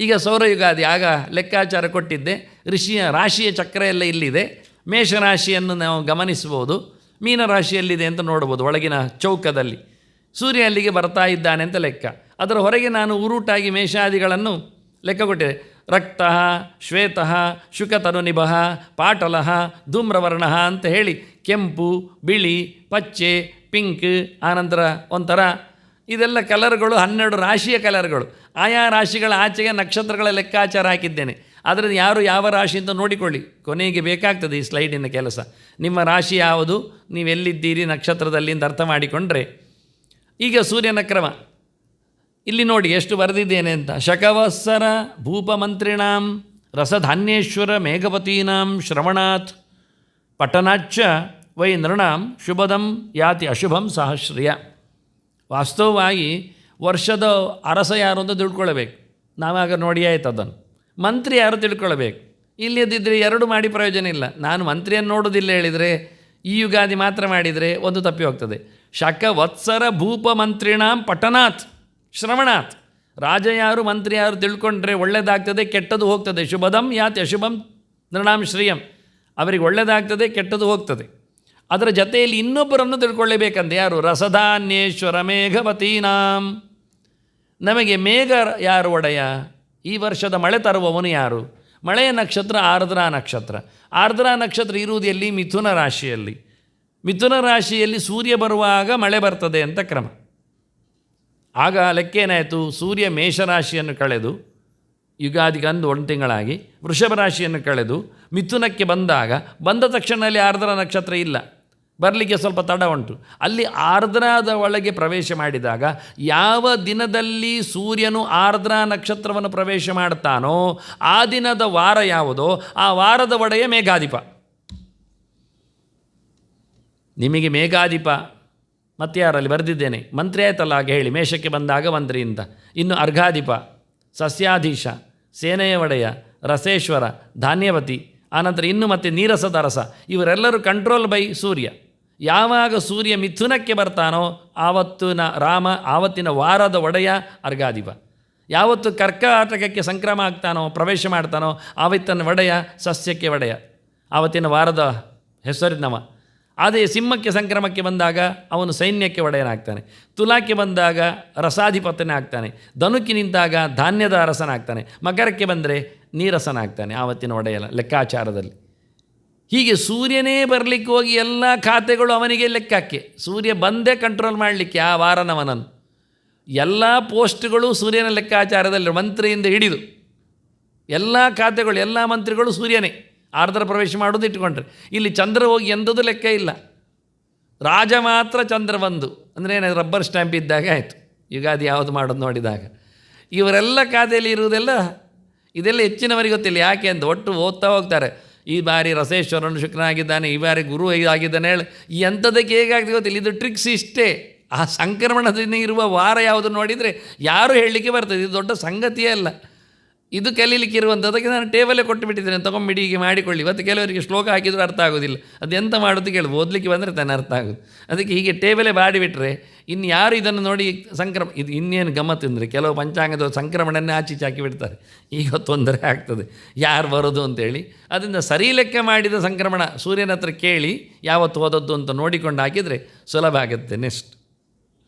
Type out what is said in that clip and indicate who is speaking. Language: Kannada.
Speaker 1: ಈಗ ಸೌರಯುಗಾದಿ ಆಗ ಲೆಕ್ಕಾಚಾರ ಕೊಟ್ಟಿದ್ದೆ. ರಾಶಿಯ ಚಕ್ರ ಎಲ್ಲ ಇಲ್ಲಿದೆ. ಮೇಷರಾಶಿಯನ್ನು ನಾವು ಗಮನಿಸ್ಬೋದು, ಮೀನರಾಶಿಯಲ್ಲಿದೆ ಅಂತ ನೋಡ್ಬೋದು ಒಳಗಿನ ಚೌಕದಲ್ಲಿ. ಸೂರ್ಯ ಅಲ್ಲಿಗೆ ಬರ್ತಾ ಇದ್ದಾನೆ ಅಂತ ಲೆಕ್ಕ. ಅದರ ಹೊರಗೆ ನಾನು ಉರುಟಾಗಿ ಮೇಷಾದಿಗಳನ್ನು ಲೆಕ್ಕ ಕೊಟ್ಟಿದೆ. ರಕ್ತ, ಶ್ವೇತ, ಶುಕತನುನಿಭ, ಪಾಟಲ, ಧೂಮ್ರವರ್ಣ ಅಂತ ಹೇಳಿ ಕೆಂಪು, ಬಿಳಿ, ಪಚ್ಚೆ, ಪಿಂಕ್, ಆನಂತರ ಒಂಥರ ಇದೆಲ್ಲ ಕಲರ್ಗಳು 12 ರಾಶಿಯ ಕಲರ್ಗಳು. ಆಯಾ ರಾಶಿಗಳ ಆಚೆಗೆ ನಕ್ಷತ್ರಗಳ ಲೆಕ್ಕಾಚಾರ ಹಾಕಿದ್ದೇನೆ. ಅದರಲ್ಲಿ ಯಾರು ಯಾವ ರಾಶಿ ಅಂತ ನೋಡಿಕೊಳ್ಳಿ, ಕೊನೆಗೆ ಬೇಕಾಗ್ತದೆ ಈ ಸ್ಲೈಡಿನ ಕೆಲಸ. ನಿಮ್ಮ ರಾಶಿ ಯಾವುದು, ನೀವೆಲ್ಲಿದ್ದೀರಿ ನಕ್ಷತ್ರದಲ್ಲಿ ಅಂತ ಅರ್ಥ ಮಾಡಿಕೊಂಡ್ರೆ. ಈಗ ಸೂರ್ಯನ ಕ್ರಮ ಇಲ್ಲಿ ನೋಡಿ ಎಷ್ಟು ಬರೆದಿದ್ದೇನೆ ಅಂತ. ಶಕವತ್ಸರ ಭೂಪಮಂತ್ರಿಣಾಂ ರಸಧಾನ್ಯೇಶ್ವರ ಮೇಘವತೀನಾಂ ಶ್ರವಣಾತ್ ಪಠನಾಚ್ಚ ವೈ ನೃಣಾಂ ಶುಭದಂ ಯಾತಿ ಅಶುಭಂ ಸಹಶ್ರಿಯ. ವಾಸ್ತವವಾಗಿ ವರ್ಷದ ಅರಸ ಯಾರು ಅಂತ ತಿಳ್ಕೊಳ್ಬೇಕು. ನಾವಾಗ ನೋಡಿ ಆಯ್ತು ಅದನ್ನು. ಮಂತ್ರಿ ಯಾರು ತಿಳ್ಕೊಳ್ಬೇಕು. ಇಲ್ಲದಿದ್ದರೆ 2 ಮಾಡಿ ಪ್ರಯೋಜನ ಇಲ್ಲ. ನಾನು ಮಂತ್ರಿಯನ್ನು ನೋಡೋದಿಲ್ಲ ಹೇಳಿದರೆ, ಈ ಯುಗಾದಿ ಮಾತ್ರ ಮಾಡಿದರೆ ಒಂದು ತಪ್ಪಿ ಹೋಗ್ತದೆ. ಶಕವತ್ಸರ ಭೂಪಮಂತ್ರಿಣಾಂ ಪಠನಾತ್ ಶ್ರವಣಾತ್. ರಾಜ ಯಾರು ಮಂತ್ರಿ ಯಾರು ತಿಳ್ಕೊಂಡ್ರೆ ಒಳ್ಳೆಯದಾಗ್ತದೆ, ಕೆಟ್ಟದ್ದು ಹೋಗ್ತದೆ. ಶುಭದಂ ಯಾತಿ ಅಶುಭಂ ನೃಣಾಂ ಶ್ರಿಯಂ. ಅವರಿಗೆ ಒಳ್ಳೆಯದಾಗ್ತದೆ, ಕೆಟ್ಟದ್ದು ಹೋಗ್ತದೆ. ಅದರ ಜೊತೆಯಲ್ಲಿ ಇನ್ನೊಬ್ಬರನ್ನು ತಿಳ್ಕೊಳ್ಳೇಬೇಕಂತೆ. ಯಾರು? ರಸಧಾನ್ಯೇಶ್ವರ ಮೇಘವತೀನಾಂ. ನಮಗೆ ಮೇಘ ಯಾರು ಒಡೆಯ? ಈ ವರ್ಷದ ಮಳೆ ತರುವವನು ಯಾರು? ಮಳೆಯ ನಕ್ಷತ್ರ ಆರ್ದ್ರಾ ನಕ್ಷತ್ರ. ಆರ್ದ್ರಾ ನಕ್ಷತ್ರ ಇರುವುದು ಎಲ್ಲಿ? ಮಿಥುನ ರಾಶಿಯಲ್ಲಿ. ಮಿಥುನ ರಾಶಿಯಲ್ಲಿ ಸೂರ್ಯ ಬರುವಾಗ ಮಳೆ ಬರ್ತದೆ ಅಂತ ಕ್ರಮ. ಆಗ ಲೆಕ್ಕೇನಾಯಿತು? ಸೂರ್ಯ ಮೇಷರಾಶಿಯನ್ನು ಕಳೆದು ಯುಗಾದಿಗಂದು 1 ತಿಂಗಳಾಗಿ ವೃಷಭ ರಾಶಿಯನ್ನು ಕಳೆದು ಮಿಥುನಕ್ಕೆ ಬಂದಾಗ, ಬಂದ ತಕ್ಷಣದಲ್ಲಿ ಆರ್ದ್ರಾ ನಕ್ಷತ್ರ ಇಲ್ಲ, ಬರಲಿಕ್ಕೆ ಸ್ವಲ್ಪ ತಡ ಉಂಟು. ಅಲ್ಲಿ ಆರ್ದ್ರಾದ ಒಳಗೆ ಪ್ರವೇಶ ಮಾಡಿದಾಗ, ಯಾವ ದಿನದಲ್ಲಿ ಸೂರ್ಯನು ಆರ್ದ್ರಾ ನಕ್ಷತ್ರವನ್ನು ಪ್ರವೇಶ ಮಾಡ್ತಾನೋ ಆ ದಿನದ ವಾರ ಯಾವುದೋ ಆ ವಾರದ ಒಡೆಯ ಮೇಘಾಧಿಪ. ನಿಮಗೆ ಮೇಘಾಧಿಪ ಮತ್ತು ಯಾರಲ್ಲಿ ಬರೆದಿದ್ದೇನೆ, ಮಂತ್ರಿ ಆಯ್ತಲ್ಲ ಹಾಗೆ ಹೇಳಿ. ಮೇಷಕ್ಕೆ ಬಂದಾಗ ಮಂತ್ರಿ ಅಂತ. ಇನ್ನು ಅರ್ಘಾಧಿಪ, ಸಸ್ಯಾಧೀಶ, ಸೇನೆಯ ಒಡೆಯ, ರಸೇಶ್ವರ, ಧಾನ್ಯವತಿ, ಆನಂತರ ಇನ್ನು ಮತ್ತು ನೀರಸದ ರಸ. ಇವರೆಲ್ಲರೂ ಕಂಟ್ರೋಲ್ ಬೈ ಸೂರ್ಯ. ಯಾವಾಗ ಸೂರ್ಯ ಮಿಥುನಕ್ಕೆ ಬರ್ತಾನೋ ಆವತ್ತಿನ ವಾರದ ಒಡೆಯ ಅರ್ಘಾಧಿಪ. ಯಾವತ್ತು ಕರ್ಕಾಟಕಕ್ಕೆ ಸಂಕ್ರಮ ಆಗ್ತಾನೋ, ಪ್ರವೇಶ ಮಾಡ್ತಾನೋ ಆವತ್ತಿನ ಒಡೆಯ ಸಸ್ಯಕ್ಕೆ ಒಡೆಯ, ಆವತ್ತಿನ ವಾರದ ಹೆಸರಿನವ. ಅದೇ ಸಿಂಹಕ್ಕೆ ಸಂಕ್ರಮಕ್ಕೆ ಬಂದಾಗ ಅವನು ಸೈನ್ಯಕ್ಕೆ ಒಡೆಯನಾಗ್ತಾನೆ. ತುಲಾಕ್ಕೆ ಬಂದಾಗ ರಸಾಧಿಪತನೇ ಆಗ್ತಾನೆ. ಧನುಕ್ಕೆ ನಿಂತಾಗ ಧಾನ್ಯದ ಅರಸನಾಗ್ತಾನೆ. ಮಕರಕ್ಕೆ ಬಂದರೆ ನೀರಸನಾಗ್ತಾನೆ ಆವತ್ತಿನ ಒಡೆಯಲ ಲೆಕ್ಕಾಚಾರದಲ್ಲಿ. ಹೀಗೆ ಸೂರ್ಯನೇ ಬರಲಿಕ್ಕೆ ಹೋಗಿ ಎಲ್ಲ ಖಾತೆಗಳು ಅವನಿಗೆ ಲೆಕ್ಕಕ್ಕೆ. ಸೂರ್ಯ ಬಂದೇ ಕಂಟ್ರೋಲ್ ಮಾಡಲಿಕ್ಕೆ ಆ ವಾರನವನನ್ನು. ಎಲ್ಲ ಪೋಸ್ಟ್ಗಳು ಸೂರ್ಯನ ಲೆಕ್ಕಾಚಾರದಲ್ಲಿ, ಮಂತ್ರಿಯಿಂದ ಹಿಡಿದು ಎಲ್ಲ ಖಾತೆಗಳು, ಎಲ್ಲ ಮಂತ್ರಿಗಳು ಸೂರ್ಯನೇ. ಆರ್ದ್ರ ಪ್ರವೇಶ ಮಾಡೋದು ಇಟ್ಕೊಂಡ್ರೆ ಇಲ್ಲಿ ಚಂದ್ರ ಹೋಗಿ ಎಂದದು ಲೆಕ್ಕ ಇಲ್ಲ. ರಾಜ ಮಾತ್ರ ಚಂದ್ರ ಬಂದು ಅಂದರೆ ಏನಾದ್ರು ರಬ್ಬರ್ ಸ್ಟ್ಯಾಂಪ್ ಇದ್ದಾಗ ಆಯಿತು. ಯುಗಾದಿ ಯಾವುದು ಮಾಡೋದು ನೋಡಿದಾಗ ಇವರೆಲ್ಲ ಖಾತೆಯಲ್ಲಿ ಇರುವುದೆಲ್ಲ ಇದೆಲ್ಲ ಹೆಚ್ಚಿನವರಿಗೆ ಗೊತ್ತಿಲ್ಲ. ಯಾಕೆ ಅಂತ ಒಟ್ಟು ಓದ್ತಾ ಹೋಗ್ತಾರೆ. ಈ ಬಾರಿ ರಸೇಶ್ವರನು ಶುಕ್ರನಾಗಿದ್ದಾನೆ, ಈ ಬಾರಿ ಗುರು ಆಗಿದ್ದಾನೆ ಹೇಳಿ ಎಂಥದಕ್ಕೆ ಹೇಗಾಗ್ತದೆ ಗೊತ್ತಿಲ್ಲ. ಇದು ಟ್ರಿಕ್ಸ್ ಇಷ್ಟೇ. ಆ ಸಂಕ್ರಮಣದಿಂದ ಇರುವ ವಾರ ಯಾವುದು ನೋಡಿದರೆ ಯಾರು ಹೇಳಲಿಕ್ಕೆ ಬರ್ತದೆ. ಇದು ದೊಡ್ಡ ಸಂಗತಿಯೇ ಅಲ್ಲ. ಇದು ಕಲೀಲಿಕ್ಕೆ ಇರುವಂಥದ್ದಕ್ಕೆ ನಾನು ಟೇಬಲೇ ಕೊಟ್ಟು ಬಿಟ್ಟಿದ್ದೇನೆ, ತೊಗೊಂಬಿಡಿ ಹೀಗೆ ಮಾಡಿಕೊಳ್ಳಿ. ಮತ್ತು ಕೆಲವರಿಗೆ ಶ್ಲೋಕ ಹಾಕಿದರೂ ಅರ್ಥ ಆಗೋದಿಲ್ಲ. ಅದೆಂತ ಮಾಡೋದು ಕೇಳಿ, ಓದಲಿಕ್ಕೆ ಬಂದರೆ ತಾನೇ ಅರ್ಥ ಆಗೋದು. ಅದಕ್ಕೆ ಹೀಗೆ ಟೇಬಲೇ ಬಾಡಿಬಿಟ್ರೆ ಇನ್ನು ಯಾರು ಇದನ್ನು ನೋಡಿ ಇದು ಇನ್ನೇನು ಗಮ್ಮತ್ತು ಅಂದರೆ, ಕೆಲವು ಪಂಚಾಂಗದ ಸಂಕ್ರಮಣನ್ನೇ ಆಚೀಚೆ ಹಾಕಿಬಿಡ್ತಾರೆ. ಈಗ ತೊಂದರೆ ಆಗ್ತದೆ ಯಾರು ಬರೋದು ಅಂತೇಳಿ. ಅದರಿಂದ ಸರಿ ಲೆಕ್ಕ ಮಾಡಿದ ಸಂಕ್ರಮಣ ಸೂರ್ಯನ ಹತ್ರ ಕೇಳಿ ಯಾವತ್ತು ಓದದ್ದು ಅಂತ ನೋಡಿಕೊಂಡು ಹಾಕಿದರೆ ಸುಲಭ ಆಗುತ್ತೆ. ನೆಕ್ಸ್ಟ್